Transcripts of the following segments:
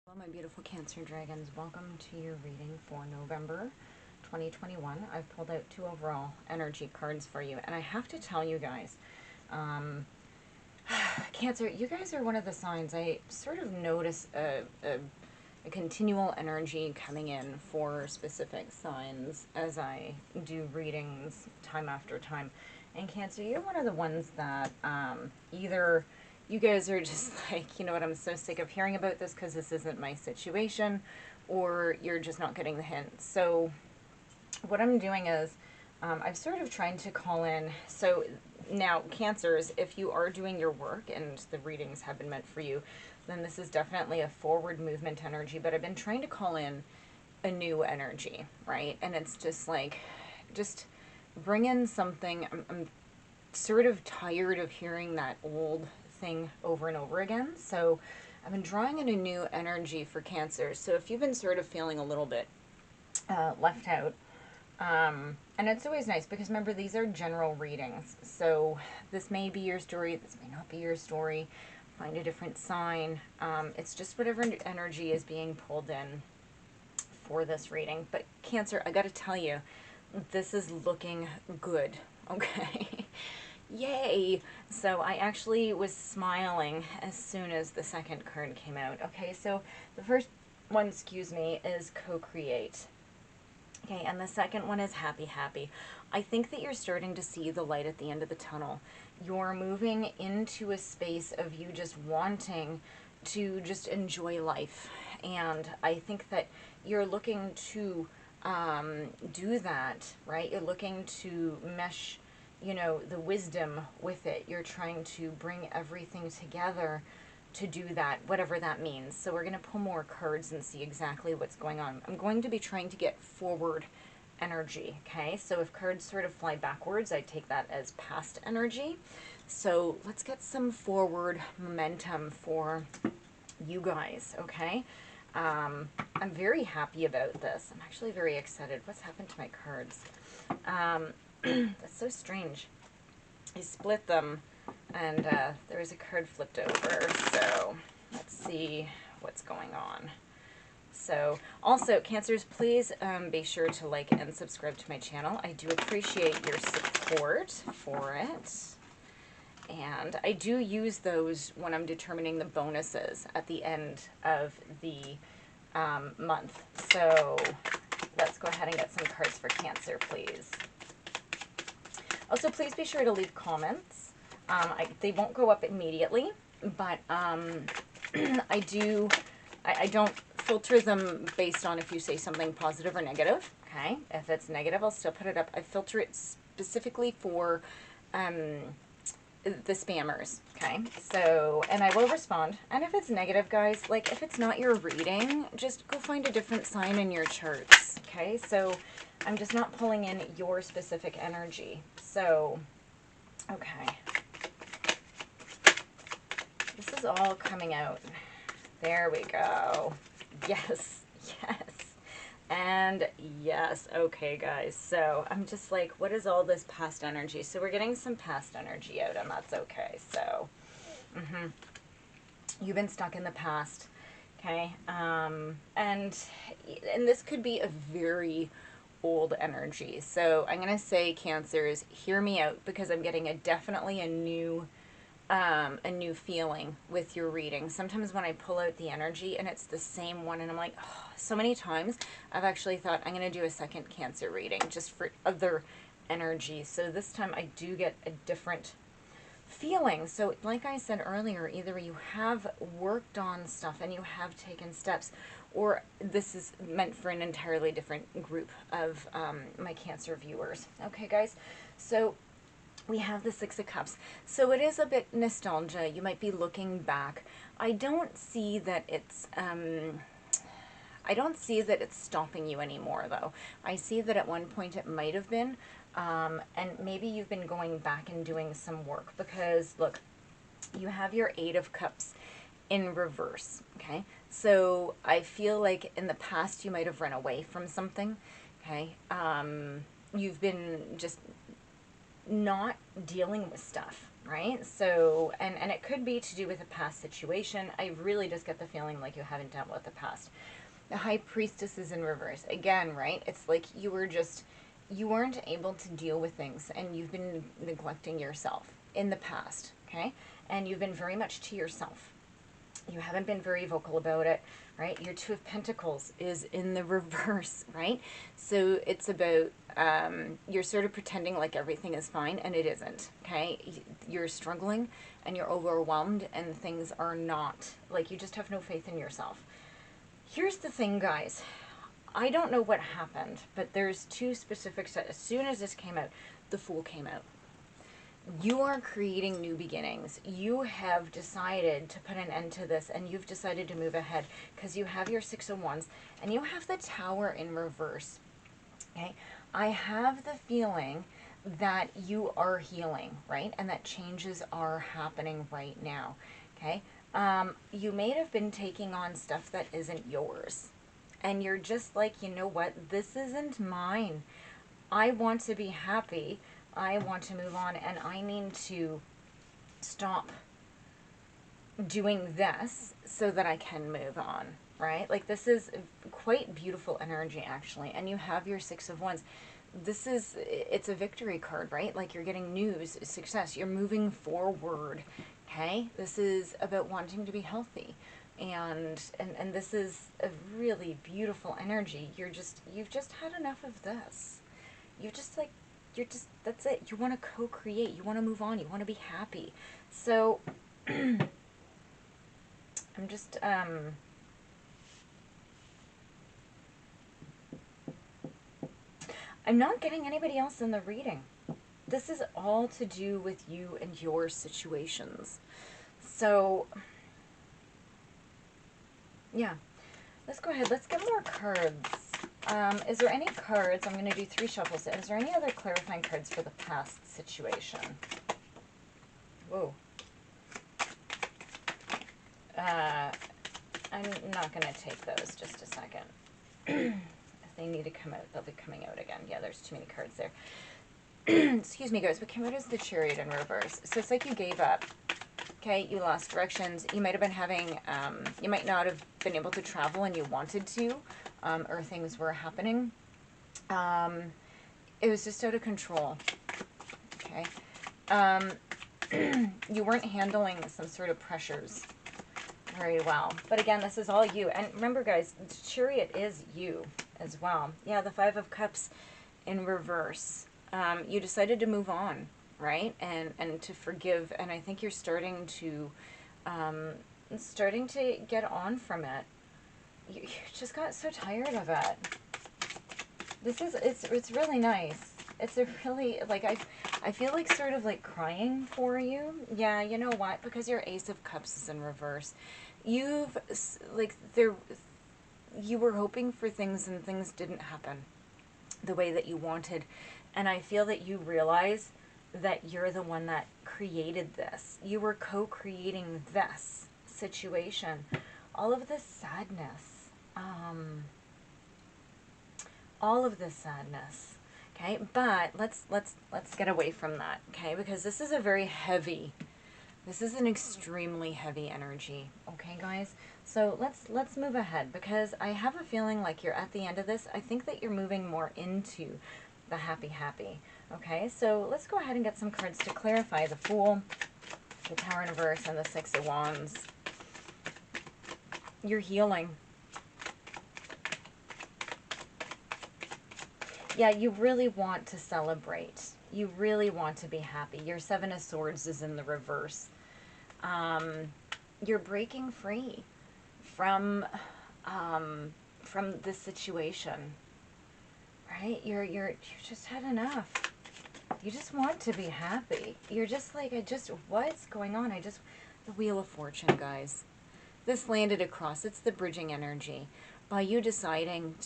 Hello, my beautiful Cancer Dragons. Welcome to your reading for November 2021. I've pulled out 2 overall energy cards for you, and I have to tell you guys, Cancer, you guys are one of the signs. I sort of notice a continual energy coming in for specific signs as I do readings time after time. And Cancer, you're one of the ones that either you guys are just like, you know what, I'm so sick of hearing about this because this isn't my situation, or you're just not getting the hint. So what I'm doing is I'm sort of trying to call in. So now, Cancers, if you are doing your work and the readings have been meant for you, then this is definitely a forward movement energy. But I've been trying to call in a new energy, right? And it's just like, just bring in something. I'm sort of tired of hearing that old thing over and over again. So I've been drawing in a new energy for Cancer. So if you've been sort of feeling a little bit left out, and it's always nice because remember, these are general readings. So this may be your story, this may not be your story. Find a different sign. It's just whatever energy is being pulled in for this reading. But Cancer, I got to tell you, this is looking good. Okay. Yay! So I actually was smiling as soon as the second card came out. Okay, so the first one, excuse me, is co-create. Okay, and the second one is happy, happy. I think that you're starting to see the light at the end of the tunnel. You're moving into a space of you just wanting to just enjoy life. And I think that you're looking to do that, right? You're looking to mesh, you know, the wisdom with it. You're trying to bring everything together to do that, whatever that means. So we're going to pull more cards and see exactly what's going on. I'm going to be trying to get forward energy, okay? So if cards sort of fly backwards, I take that as past energy. So let's get some forward momentum for you guys, okay? I'm very happy about this. I'm actually very excited. What's happened to my cards? That's so strange. I split them, and there was a card flipped over, so let's see what's going on. So also, Cancers, please be sure to like and subscribe to my channel. I do appreciate your support for it. And I do use those when I'm determining the bonuses at the end of the month. So let's go ahead and get some cards for Cancer, please. Also, please be sure to leave comments. They won't go up immediately, but I don't filter them based on if you say something positive or negative, okay? If it's negative, I'll still put it up. I filter it specifically for the spammers, okay? So, and I will respond. And if it's negative, guys, like if it's not your reading, just go find a different sign in your charts, okay? So I'm just not pulling in your specific energy. So, okay. This is all coming out. There we go. Yes, yes. And yes, okay guys, so I'm just like, what is all this past energy? So we're getting some past energy out, and that's okay. So you've been stuck in the past, okay? And this could be a very old energy. So I'm gonna say, Cancers, hear me out, because I'm getting definitely a new feeling with your reading. Sometimes when I pull out the energy and it's the same one, and I'm like, oh, so many times I've actually thought I'm going to do a second Cancer reading just for other energy. So this time I do get a different feeling. So like I said earlier, either you have worked on stuff and you have taken steps, or this is meant for an entirely different group of my Cancer viewers. Okay, guys, so we have the Six of Cups. So it is a bit nostalgia. You might be looking back. I don't see that it's stopping you anymore, though. I see that at one point it might have been, and maybe you've been going back and doing some work, because look, you have your Eight of Cups in reverse, okay? So I feel like in the past you might have run away from something, okay? You've been just not dealing with stuff, right? So, and it could be to do with a past situation. I really just get the feeling like you haven't dealt with the past. The High Priestess is in reverse. Again, right? It's like you weren't able to deal with things, and you've been neglecting yourself in the past, okay? And you've been very much to yourself. You haven't been very vocal about it, right? Your Two of Pentacles is in the reverse, right? So it's about, you're sort of pretending like everything is fine, and it isn't, okay? You're struggling, and you're overwhelmed, and things are not, like, you just have no faith in yourself. Here's the thing, guys. I don't know what happened, but there's two specifics. As soon as this came out, the Fool came out. You are creating new beginnings. You have decided to put an end to this, and you've decided to move ahead because you have your Six of Wands and you have the Tower in reverse. Okay, I have the feeling that you are healing, right? And that changes are happening right now. Okay, you may have been taking on stuff that isn't yours, and you're just like, you know what? This isn't mine. I want to be happy. I want to move on, and I need to stop doing this so that I can move on, right? Like, this is quite beautiful energy, actually. And you have your Six of Wands. It's a victory card, right? Like, you're getting news, success. You're moving forward, okay? This is about wanting to be healthy. And this is a really beautiful energy. You've just had enough of this. That's it. You want to co-create. You want to move on. You want to be happy. So, I'm just, I'm not getting anybody else in the reading. This is all to do with you and your situations. So, yeah. Let's go ahead. Let's get more cards. Is there any cards? I'm going to do 3 shuffles. Is there any other clarifying cards for the past situation? Whoa. I'm not going to take those. Just a second. If they need to come out, they'll be coming out again. Yeah, there's too many cards there. Excuse me, guys. What came out is the Chariot in reverse. So it's like you gave up. Okay, you lost directions. You might have been having, you might not have been able to travel and you wanted to, or things were happening. It was just out of control. Okay. You weren't handling some sort of pressures very well. But again, this is all you. And remember, guys, the Chariot is you as well. Yeah, the Five of Cups in reverse. You decided to move on, right? And to forgive. And I think you're starting to get on from it. You just got so tired of it. It's really nice. It's a really, like, I feel like sort of like crying for you. Yeah, you know what? Because your Ace of Cups is in reverse. You were hoping for things and things didn't happen the way that you wanted. And I feel that you realize that you're the one that created this. You were co-creating this situation. All of this sadness. All of this sadness. Okay, but let's get away from that, okay? Because this is a very heavy, this is an extremely heavy energy, okay, guys? So let's move ahead, because I have a feeling like you're at the end of this. I think that you're moving more into the happy. Okay, so let's go ahead and get some cards to clarify the Fool, the Tower in reverse, and the Six of Wands. You're healing. Yeah, you really want to celebrate. You really want to be happy. Your Seven of Swords is in the reverse. You're breaking free from this situation, right? You just had enough. You just want to be happy. You're just like, what's going on? The Wheel of Fortune, guys. This landed across. It's the bridging energy. By you deciding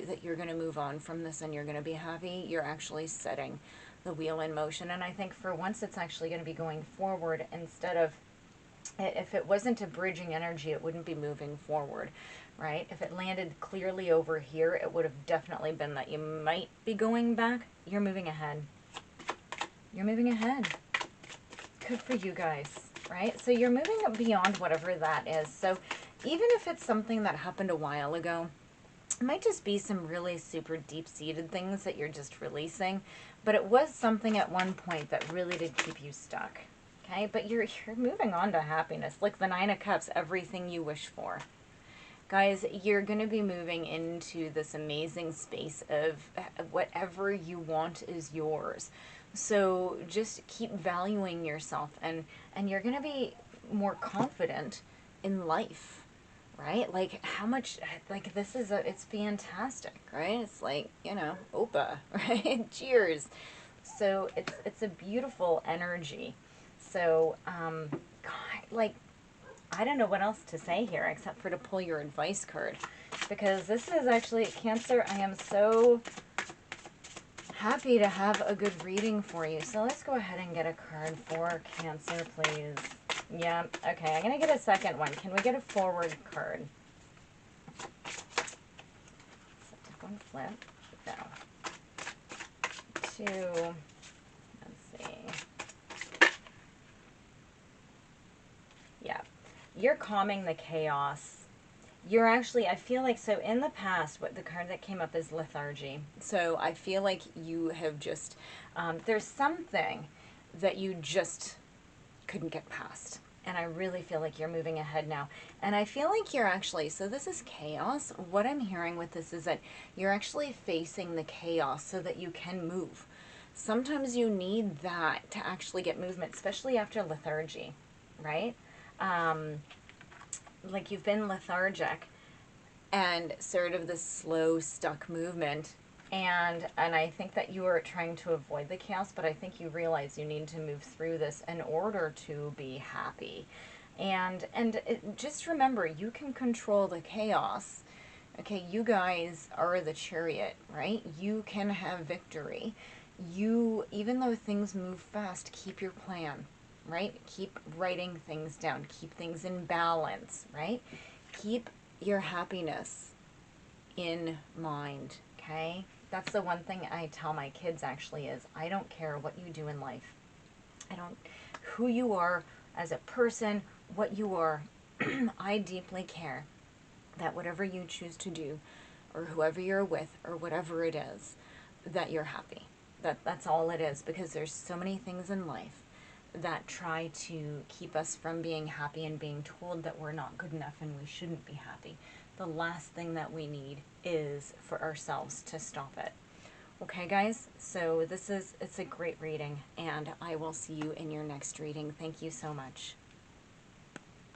that you're going to move on from this and you're going to be happy, you're actually setting the wheel in motion. And I think for once it's actually going to be going forward instead of, if it wasn't a bridging energy, it wouldn't be moving forward, right? If it landed clearly over here, it would have definitely been that you might be going back. You're moving ahead. You're moving ahead. Good for you guys, right? So you're moving beyond whatever that is. So even if it's something that happened a while ago, it might just be some really super deep-seated things that you're just releasing, but it was something at one point that really did keep you stuck. Okay, but you're moving on to happiness, like the Nine of Cups, everything you wish for. Guys, you're going to be moving into this amazing space of whatever you want is yours. So just keep valuing yourself, and you're going to be more confident in life, right? Like how much, like this is it's fantastic, right? It's like, you know, Opa, right? Cheers. So it's a beautiful energy. So, God, like, I don't know what else to say here except for to pull your advice card, because this is actually Cancer. I am so happy to have a good reading for you. So let's go ahead and get a card for Cancer, please. Yeah, okay, I'm going to get a second one. Can we get a forward card? One flip. No. Two. Let's see. Yeah. You're calming the chaos. You're actually, I feel like, so in the past, what the card that came up is lethargy. So I feel like you have just, there's something that you just couldn't get past. And I really feel like you're moving ahead now. And I feel like you're actually, so this is chaos. What I'm hearing with this is that you're actually facing the chaos so that you can move. Sometimes you need that to actually get movement, especially after lethargy, right? Like you've been lethargic and sort of this slow, stuck movement. And I think that you are trying to avoid the chaos, but I think you realize you need to move through this in order to be happy. And just remember, you can control the chaos. Okay, you guys are the chariot, right? You can have victory. You, even though things move fast, keep your plan, right? Keep writing things down. Keep things in balance, right? Keep your happiness in mind, okay? That's the one thing I tell my kids actually is I don't care what you do in life. I don't, who you are as a person, what you are, I deeply care that whatever you choose to do or whoever you're with or whatever it is, that you're happy. That's all it is, because there's so many things in life that try to keep us from being happy and being told that we're not good enough and we shouldn't be happy. The last thing that we need is for ourselves to stop it. Okay, guys, so it's a great reading, and I will see you in your next reading. Thank you so much.